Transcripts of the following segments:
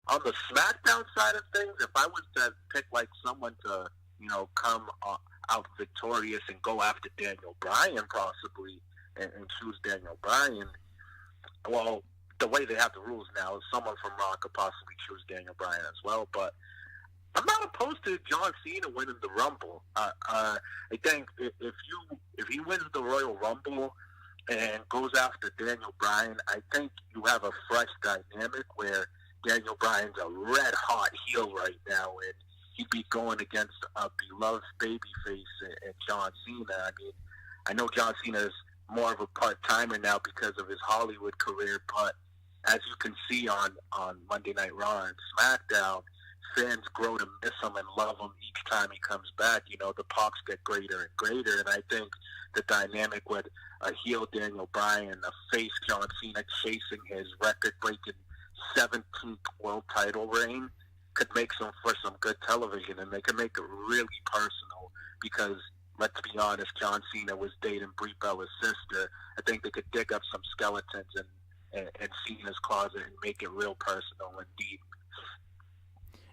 On the SmackDown side of things, if I was to pick like someone to, come out victorious and go after Daniel Bryan possibly and choose Daniel Bryan, well, the way they have the rules now is someone from Raw could possibly choose Daniel Bryan as well. But I'm not opposed to John Cena winning the Rumble. I think if he wins the Royal Rumble and goes after Daniel Bryan, I think you have a fresh dynamic where Daniel Bryan's a red-hot heel right now, and he'd be going against a beloved babyface and John Cena. I mean, I know John Cena is more of a part-timer now because of his Hollywood career, but as you can see on Monday Night Raw and SmackDown, fans grow to miss him and love him each time he comes back. The pops get greater and greater, and I think the dynamic with a heel Daniel Bryan, a face John Cena chasing his record-breaking 17th world title reign could make for some good television, and they could make it really personal because, let's be honest, John Cena was dating Brie Bella's sister. I think they could dig up some skeletons in Cena's closet and make it real personal and deep.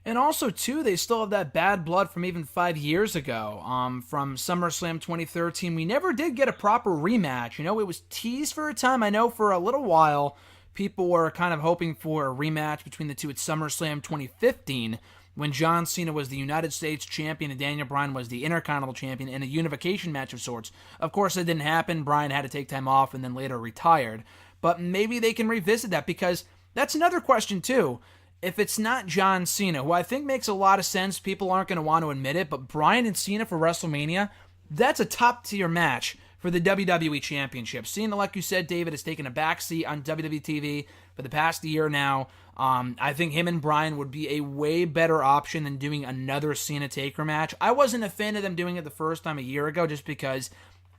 And also, too, they still have that bad blood from even 5 years ago, from SummerSlam 2013. We never did get a proper rematch. It was teased for a time. I know for a little while, people were kind of hoping for a rematch between the two at SummerSlam 2015, when John Cena was the United States champion and Daniel Bryan was the Intercontinental champion in a unification match of sorts. Of course, it didn't happen. Bryan had to take time off and then later retired. But maybe they can revisit that, because that's another question, too. If it's not John Cena, who I think makes a lot of sense, people aren't going to want to admit it, but Bryan and Cena for WrestleMania, that's a top-tier match for the WWE Championship. Cena, like you said, David, has taken a backseat on WWE TV for the past year now. I think him and Bryan would be a way better option than doing another Cena-Taker match. I wasn't a fan of them doing it the first time a year ago, just because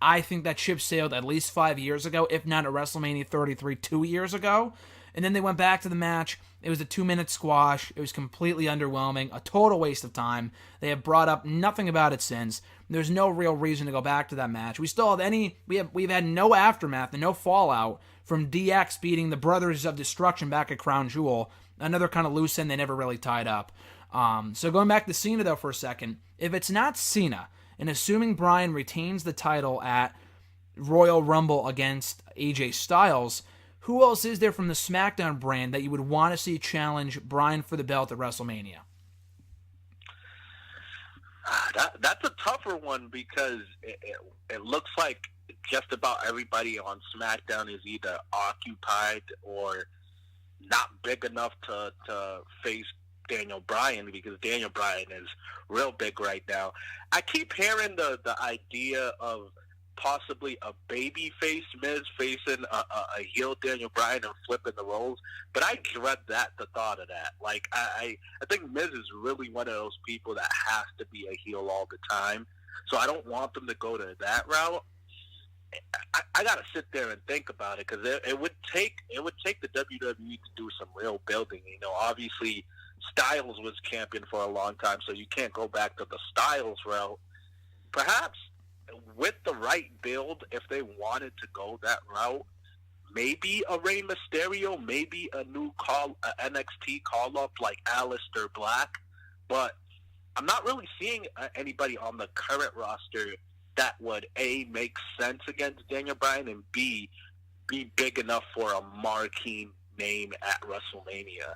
I think that ship sailed at least 5 years ago, if not at WrestleMania 33 2 years ago. And then they went back to the match. It was a 2-minute squash. It was completely underwhelming, a total waste of time. They have brought up nothing about it since. There's no real reason to go back to that match. We've had no aftermath and no fallout from DX beating the Brothers of Destruction back at Crown Jewel. Another kind of loose end they never really tied up. So going back to Cena though for a second, if it's not Cena, and assuming Bryan retains the title at Royal Rumble against AJ Styles, who else is there from the SmackDown brand that you would want to see challenge Bryan for the belt at WrestleMania? That's a tougher one because it looks like just about everybody on SmackDown is either occupied or not big enough to face Daniel Bryan, because Daniel Bryan is real big right now. I keep hearing the idea of possibly a babyface Miz facing a heel Daniel Bryan and flipping the roles, but I dread the thought of that. Like, I think Miz is really one of those people that has to be a heel all the time, so I don't want them to go to that route. I gotta sit there and think about it, because it would take the WWE to do some real building. Obviously Styles was champion for a long time, so you can't go back to the Styles route. Perhaps with the right build, if they wanted to go that route, maybe a Rey Mysterio, maybe a new NXT call-up like Aleister Black, but I'm not really seeing anybody on the current roster that would, A, make sense against Daniel Bryan, and B, be big enough for a marquee name at WrestleMania.